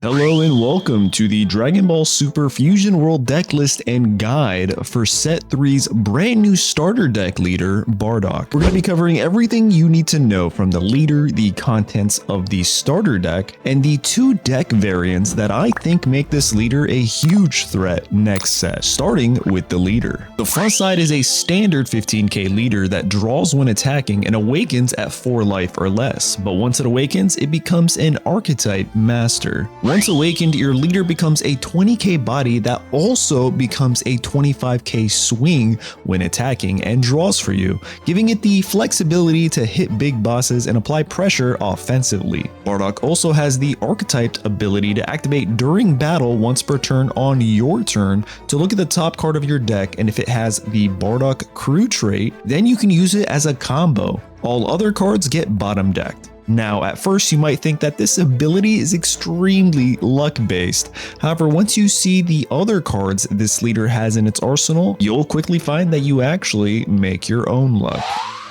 Hello and welcome to the Dragon Ball Super Fusion World deck list and guide for Set 3's brand new starter deck leader, Bardock. We're going to be covering everything you need to know from the leader, the contents of the starter deck, and the two deck variants that I think make this leader a huge threat next set, starting with the leader. The front side is a standard 15k leader that draws when attacking and awakens at 4 life or less, but once it awakens, it becomes an archetype master. Once awakened, your leader becomes a 20k body that also becomes a 25k swing when attacking and draws for you, giving it the flexibility to hit big bosses and apply pressure offensively. Bardock also has the archetyped ability to activate during battle once per turn on your turn to look at the top card of your deck, and if it has the Bardock crew trait, then you can use it as a combo. All other cards get bottom decked. Now, at first you might think that this ability is extremely luck-based. However, once you see the other cards this leader has in its arsenal, you'll quickly find that you actually make your own luck.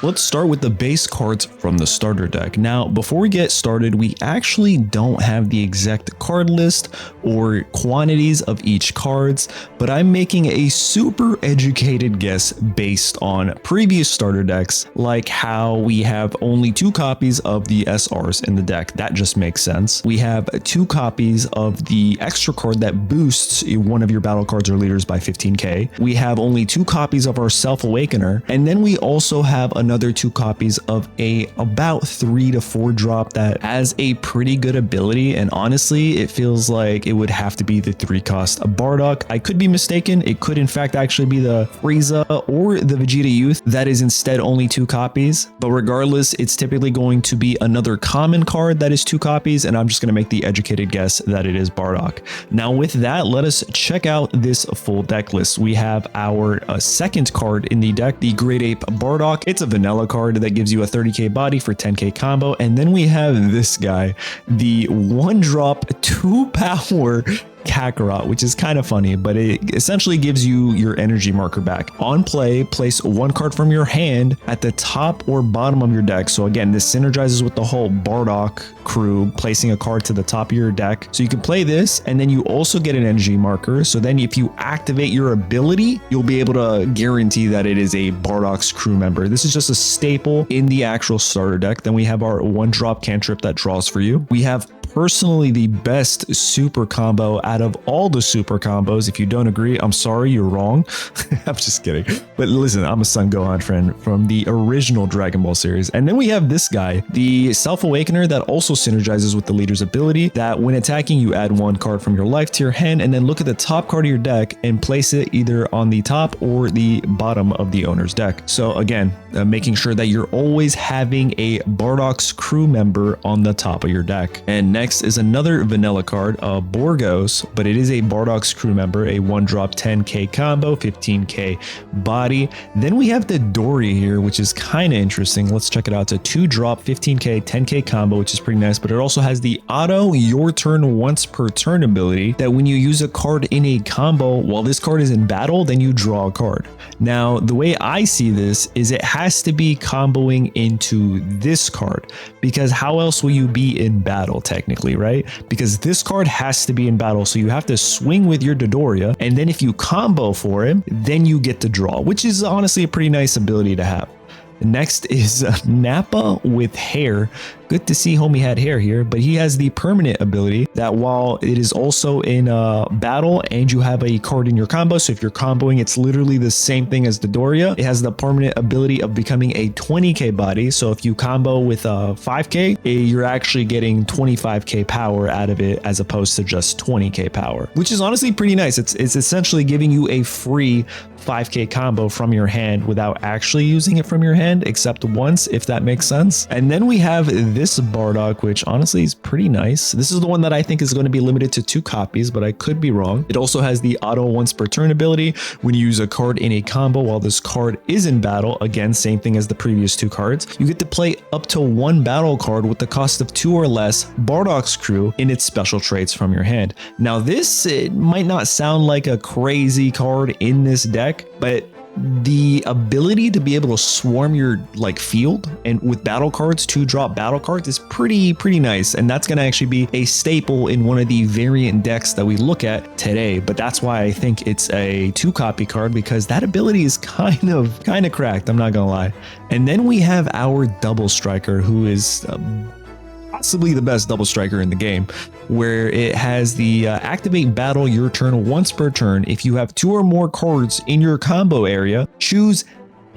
Let's start with the base cards from the starter deck. Now, before we get started, we actually don't have the exact card list or quantities of each cards, but I'm making a super educated guess based on previous starter decks, like how we have only 2 copies of the SRs in the deck. That just makes sense. We have 2 copies of the extra card that boosts one of your battle cards or leaders by 15k. We have only 2 copies of our Self-Awakener, and then we also have another 2 copies of a about 3 to 4 drop that has a pretty good ability, and honestly it feels like it would have to be the 3 cost Bardock. I could be mistaken, it could in fact actually be the Frieza or the Vegeta Youth that is instead only 2 copies, but regardless it's typically going to be another common card that is 2 copies, and I'm just going to make the educated guess that it is Bardock. Now with that, let us check out this full deck list. We have our second card in the deck, the Great Ape Bardock. It's a vanilla card that gives you a 30k body for 10k combo, and then we have this guy, the 1-drop 2-power Kakarot, which is kind of funny, but it essentially gives you your energy marker back. On play, place 1 card from your hand at the top or bottom of your deck. So again, this synergizes with the whole Bardock crew, placing a card to the top of your deck. So you can play this, and then you also get an energy marker. So then if you activate your ability, you'll be able to guarantee that it is a Bardock's crew member. This is just a staple in the actual starter deck. Then we have our 1-drop cantrip that draws for you. We have personally the best super combo out of all the super combos. If you don't agree, I'm sorry, you're wrong. I'm just kidding. But listen, I'm a Son Gohan friend from the original Dragon Ball series. And then we have this guy, the Self-Awakener, that also synergizes with the leader's ability, that when attacking, you add 1 card from your life to your hand, and then look at the top card of your deck and place it either on the top or the bottom of the owner's deck. So again, making sure that you're always having a Bardock's crew member on the top of your deck. And next is another vanilla card, Borgos, but it is a Bardock's crew member, a 1-drop 10k combo, 15k body. Then we have the Dory here, which is kind of interesting. Let's check it out. It's a 2-drop 15k 10k combo, which is pretty nice, but it also has the auto your turn once per turn ability that when you use a card in a combo while this card is in battle, then you draw a card. Now the way I see this is it has to be comboing into this card, because how else will you be in battle technically, right? Because this card has to be in battle, so you have to swing with your Dodoria, and then if you combo for him, then you get to draw, which is honestly a pretty nice ability to have. Next is Nappa with hair. Good to see homie had hair here, but he has the permanent ability that while it is also in battle and you have a card in your combo, so if you're comboing, it's literally the same thing as the Doria. It has the permanent ability of becoming a 20k body. So if you combo with 5k, you're actually getting 25k power out of it as opposed to just 20k power, which is honestly pretty nice. It's essentially giving you a free 5k combo from your hand without actually using it from your hand, except once, if that makes sense. And then we have this Bardock, which honestly is pretty nice. This is the one that I think is going to be limited to 2 copies, but I could be wrong. It also has the auto once per turn ability when you use a card in a combo while this card is in battle. Again, same thing as the previous 2 cards. You get to play up to 1 battle card with the cost of 2 or less Bardock's crew in its special traits from your hand. Now this, it might not sound like a crazy card in this deck, but the ability to be able to swarm your like field and with battle cards, 2-drop battle cards, is pretty nice. And that's going to actually be a staple in one of the variant decks that we look at today. But that's why I think it's a 2-copy card, because that ability is kind of cracked, I'm not gonna lie. And then we have our double striker, who is possibly the best double striker in the game, where it has the activate battle your turn once per turn. If you have 2 or more cards in your combo area, choose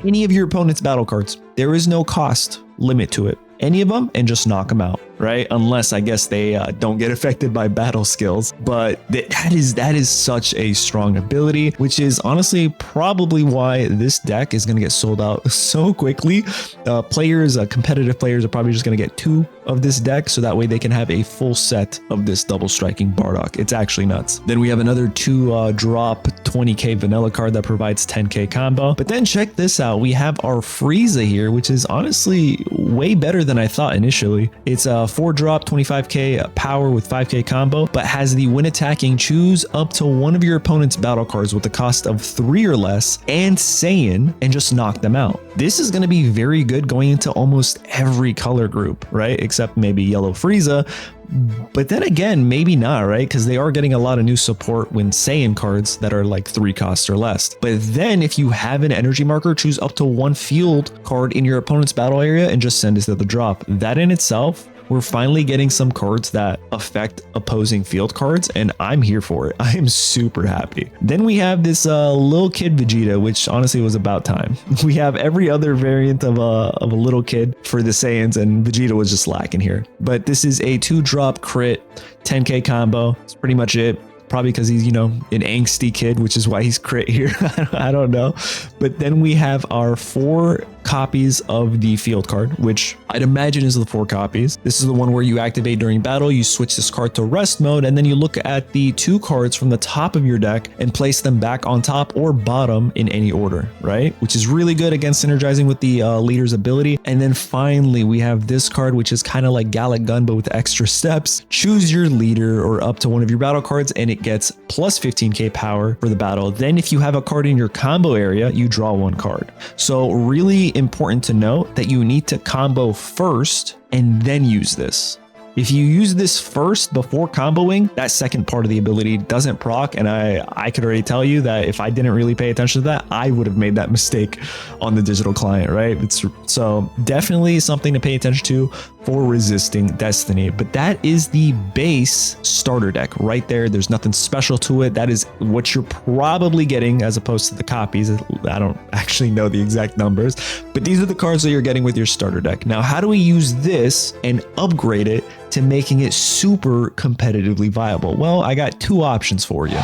any of your opponent's battle cards. There is no cost limit to it. Any of them and just knock them out, right? Unless I guess they don't get affected by battle skills. But that is such a strong ability, which is honestly probably why this deck is going to get sold out so quickly. Competitive players are probably just going to get 2 of this deck, so that way they can have a full set of this double striking Bardock. It's actually nuts. Then we have another 2-drop 20k vanilla card that provides 10k combo. But then check this out. We have our Frieza here, which is honestly way better than I thought initially. It's a 4-drop 25k power with 5k combo, but has the when attacking, choose up to one of your opponent's battle cards with a cost of 3 or less and Saiyan and just knock them out. This is going to be very good going into almost every color group, right? Except maybe yellow Frieza. But then again, maybe not, right? Because they are getting a lot of new support when Saiyan cards that are like 3 costs or less. But then if you have an energy marker, choose up to 1 field card in your opponent's battle area and just send it to the drop. That in itself, we're finally getting some cards that affect opposing field cards, and I'm here for it. I am super happy. Then we have this little kid Vegeta, which honestly was about time. We have every other variant of a little kid for the Saiyans, and Vegeta was just lacking here. But this is a 2-drop crit, 10k combo. That's pretty much it. Probably because he's, an angsty kid, which is why he's crit here. I don't know. But then we have our 4 copies of the field card, which I'd imagine is the 4 copies. This is the one where you activate during battle, you switch this card to rest mode, and then you look at the 2 cards from the top of your deck and place them back on top or bottom in any order, right? Which is really good against synergizing with the leader's ability. And then finally, we have this card, which is kind of like Gallic Gun, but with extra steps. Choose your leader or up to one of your battle cards, and it gets plus 15k power for the battle. Then if you have a card in your combo area, you draw 1 card. So really important to note that you need to combo first and then use this. If you use this first before comboing, that second part of the ability doesn't proc, and I could already tell you that if I didn't really pay attention to that, I would have made that mistake on the digital client, right? So definitely something to pay attention to for resisting Destiny. But that is the base starter deck right there. There's nothing special to it. That is what you're probably getting as opposed to the copies. I don't actually know the exact numbers, but these are the cards that you're getting with your starter deck. Now, how do we use this and upgrade it to making it super competitively viable? Well, I got 2 options for you.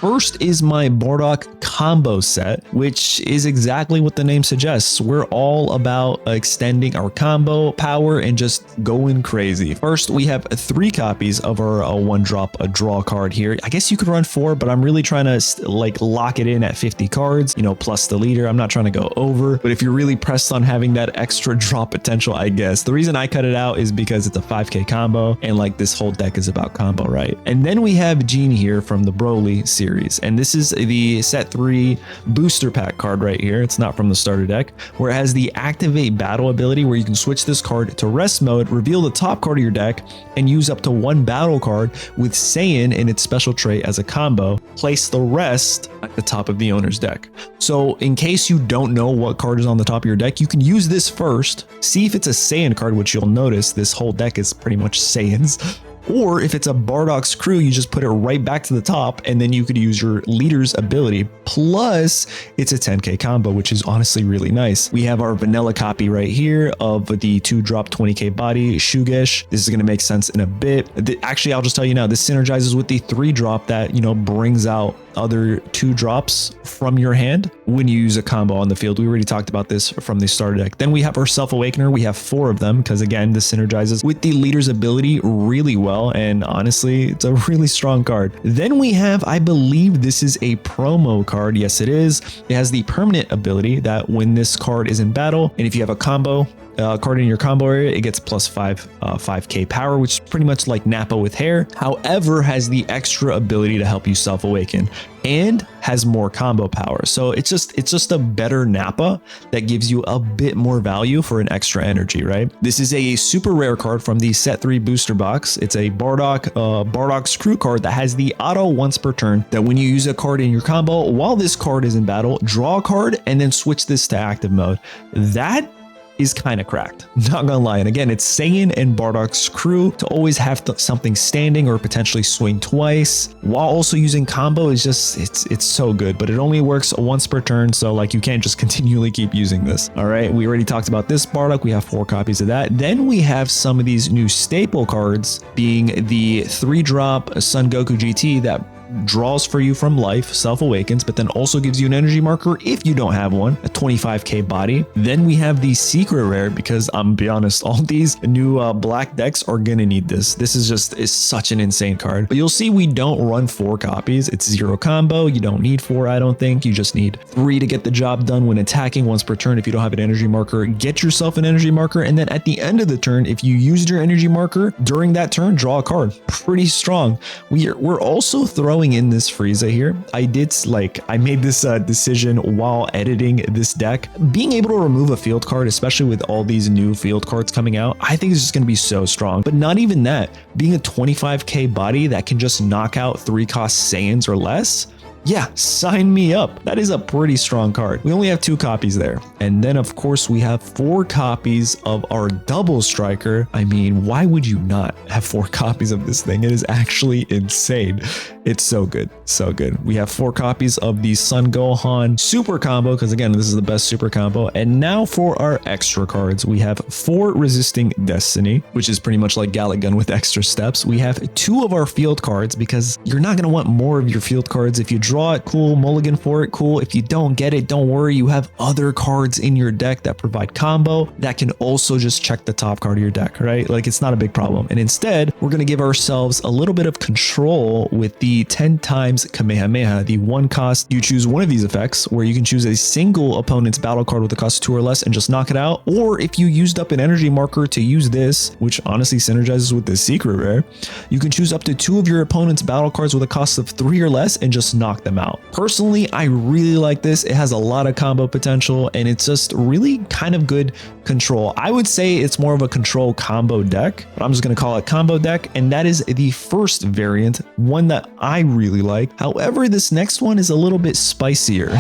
First is my Bardock combo set, which is exactly what the name suggests. We're all about extending our combo power and just going crazy. First, we have 3 copies of our 1-drop draw card here. I guess you could run 4, but I'm really trying to lock it in at 50 cards, plus the leader. I'm not trying to go over, but if you're really pressed on having that extra drop potential, I guess. The reason I cut it out is because it's a 5k combo, and this whole deck is about combo, right? And then we have Gene here from the Broly series. And this is the set 3 booster pack card right here. It's not from the starter deck, where it has the activate battle ability where you can switch this card to rest mode, reveal the top card of your deck, and use up to 1 battle card with Saiyan in its special trait as a combo. Place the rest at the top of the owner's deck. So in case you don't know what card is on the top of your deck, you can use this first, see if it's a Saiyan card, which you'll notice this whole deck is pretty much Saiyans. Or if it's a Bardock's crew, you just put it right back to the top, and then you could use your leader's ability. Plus, it's a 10k combo, which is honestly really nice. We have our vanilla copy right here of the 2-drop 20k body, Shugesh. This is going to make sense in a bit. Actually, I'll just tell you now, this synergizes with the 3-drop that, brings out other 2-drops from your hand when you use a combo on the field. We already talked about this from the starter deck. Then we have our Self-Awakener. We have 4 of them because, again, this synergizes with the leader's ability really well. And honestly, it's a really strong card. Then we have, I believe this is a promo card. Yes, it is. It has the permanent ability that when this card is in battle, and if you have a combo card in your combo area, it gets plus 5k power, which is pretty much like Nappa with hair. However, has the extra ability to help you self-awaken and has more combo power. So it's just a better Nappa that gives you a bit more value for an extra energy, right? This is a super rare card from the set 3 booster box. It's a Bardock's crew card that has the auto once per turn that when you use a card in your combo while this card is in battle, draw a card and then switch this to active mode. That is kind of cracked, not gonna lie. And again, it's Saiyan and Bardock's crew to always have something standing or potentially swing twice while also using combo is just, it's so good, but it only works once per turn. So like you can't just continually keep using this. All right, we already talked about this Bardock. We have 4 copies of that. Then we have some of these new staple cards being the 3-drop Son Goku GT that draws for you from life, self-awakens, but then also gives you an energy marker if you don't have one, a 25k body. Then we have the secret rare, because I'm gonna be honest, all these new black decks are gonna need this. This is such an insane card. But you'll see we don't run 4 copies. It's 0 combo. You don't need 4, I don't think. You just need 3 to get the job done when attacking once per turn. If you don't have an energy marker, get yourself an energy marker, and then at the end of the turn, if you used your energy marker during that turn, draw a card. Pretty strong. We're also throwing in this Frieza here. I made this decision while editing this deck. Being able to remove a field card, especially with all these new field cards coming out, I think it's just going to be so strong. But not even that, being a 25k body that can just knock out 3-cost Saiyans or less, yeah, sign me up. That is a pretty strong card. We only have 2 copies there. And then of course we have 4 copies of our double striker. I mean, why would you not have 4 copies of this thing? It is actually insane. It's so good. So good. We have 4 copies of the Son Gohan super combo, because again, this is the best super combo. And now for our extra cards, we have 4 resisting destiny, which is pretty much like Gallic Gun with extra steps. We have 2 of our field cards, because you're not going to want more of your field cards. If you draw it, cool. Mulligan for it, cool. If you don't get it, don't worry. You have other cards in your deck that provide combo that can also just check the top card of your deck, right? Like it's not a big problem. And instead, we're going to give ourselves a little bit of control with the 10 times Kamehameha, the 1 cost. You choose one of these effects where you can choose a single opponent's battle card with a cost of 2 or less and just knock it out. Or if you used up an energy marker to use this, which honestly synergizes with the secret rare, you can choose up to 2 of your opponent's battle cards with a cost of 3 or less and just knock them out. Personally, I really like this. It has a lot of combo potential and it's just really kind of good control. I would say it's more of a control combo deck, but I'm just going to call it combo deck. And that is the first variant, one that I really like. However, this next one is a little bit spicier.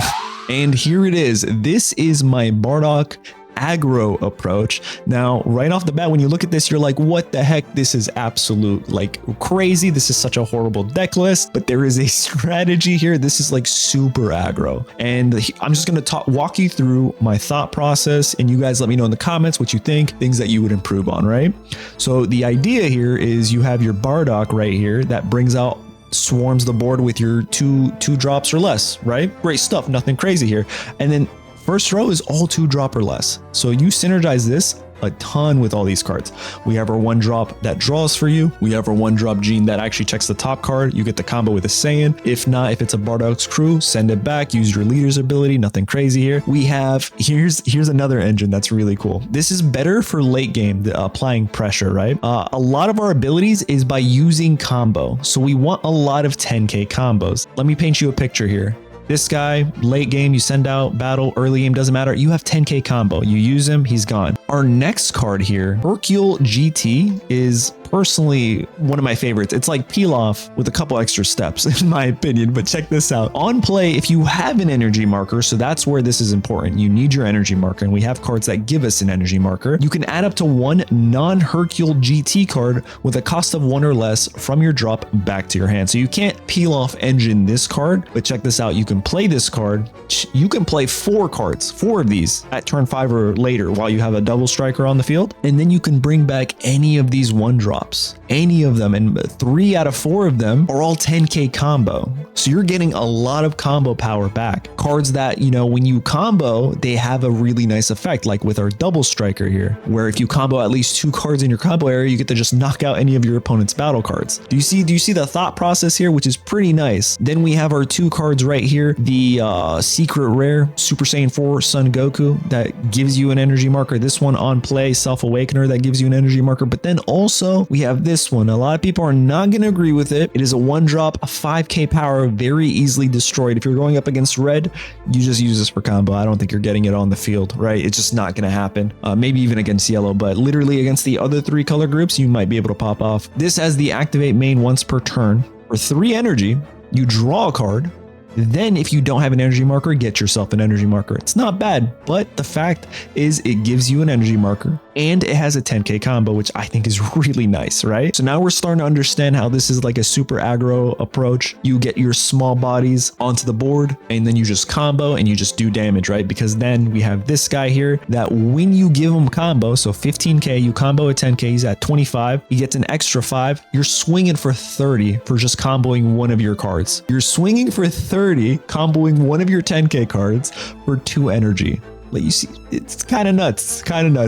And here it is. This is my Bardock aggro approach. Now, right off the bat, when you look at this, you're like, what the heck? This is absolute like crazy. This is such a horrible deck list, but there is a strategy here. This is like super aggro. And I'm just going to walk you through my thought process and you guys let me know in the comments what you think, things that you would improve on, right? So the idea here is you have your Bardock right here that brings out swarms the board with your two drops or less, right? Great stuff. Nothing crazy here. And then first row is all 2 drop or less. So you synergize this a ton with all these cards. We have our 1 drop that draws for you. We have our 1 drop gene that actually checks the top card. You get the combo with a Saiyan. If not, if it's a Bardock's crew, send it back. Use your leader's ability. Nothing crazy here. We have, here's another engine that's really cool. This is better for late game, applying pressure, right? A lot of our abilities is by using combo. So we want a lot of 10k combos. Let me paint you a picture here. This guy, late game, you send out, battle, early game, doesn't matter. You have 10k combo. You use him, he's gone. Our next card here, Hercule GT, is personally one of my favorites. It's like Pilaf with a couple extra steps, in my opinion, but check this out. On play, if you have an energy marker, so that's where this is important. You need your energy marker, and we have cards that give us an energy marker. You can add up to 1 non-Hercule GT card with a cost of 1 or less from your drop back to your hand. So you can't Pilaf engine this card, but check this out. You can play this card. You can play 4 cards, 4 of these at turn 5 or later while you have a double striker on the field. And then you can bring back any of these 1 drops, any of them, and 3 out of 4 of them are all 10k combo. So you're getting a lot of combo power back. Cards that, you know, when you combo, they have a really nice effect, like with our double striker here, where if you combo at least 2 cards in your combo area, you get to just knock out any of your opponent's battle cards. Do you see the thought process here, which is pretty nice? Then we have our 2 cards right here, the secret rare Super Saiyan 4 Son Goku that gives you an energy marker. This one on play, Self Awakener, that gives you an energy marker. But then also we have this one. A lot of people are not going to agree with it. It is a 1-drop, a 5k power, very easily destroyed. If you're going up against red, you just use this for combo. I don't think you're getting it on the field, right? It's just not going to happen. Maybe even against yellow, but literally against the other 3 color groups, you might be able to pop off. This has the activate main once per turn. For 3 energy, you draw a card. Then if you don't have an energy marker, get yourself an energy marker. It's not bad, but the fact is it gives you an energy marker and it has a 10k combo, which I think is really nice, right? So now we're starting to understand how this is like a super aggro approach. You get your small bodies onto the board and then you just combo and you just do damage, right? Because then we have this guy here that when you give him combo, so 15k, you combo at 10k, he's at 25, he gets an extra 5, you're swinging for 30 for just comboing one of your cards. You're swinging for 30, comboing one of your 10k cards for 2 energy. Like you see, it's kind of nuts.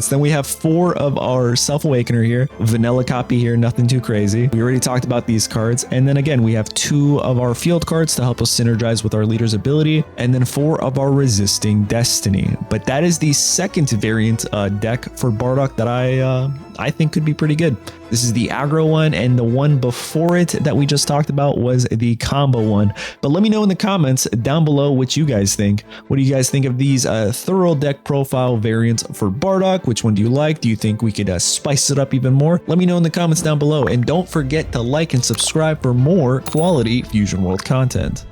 Then we have 4 of our Self Awakener here, vanilla copy here, nothing too crazy. We already talked about these cards. And then again, we have 2 of our field cards to help us synergize with our leader's ability, and then 4 of our Resisting Destiny. But that is the second variant deck for Bardock that I think could be pretty good. This is the aggro one, and the one before it that we just talked about was the combo one. But let me know in the comments down below what you guys think. What do you guys think of these thorough deck profile variants for Bardock? Which one do you like? Do you think we could spice it up even more? Let me know in the comments down below, and don't forget to like and subscribe for more quality Fusion World content.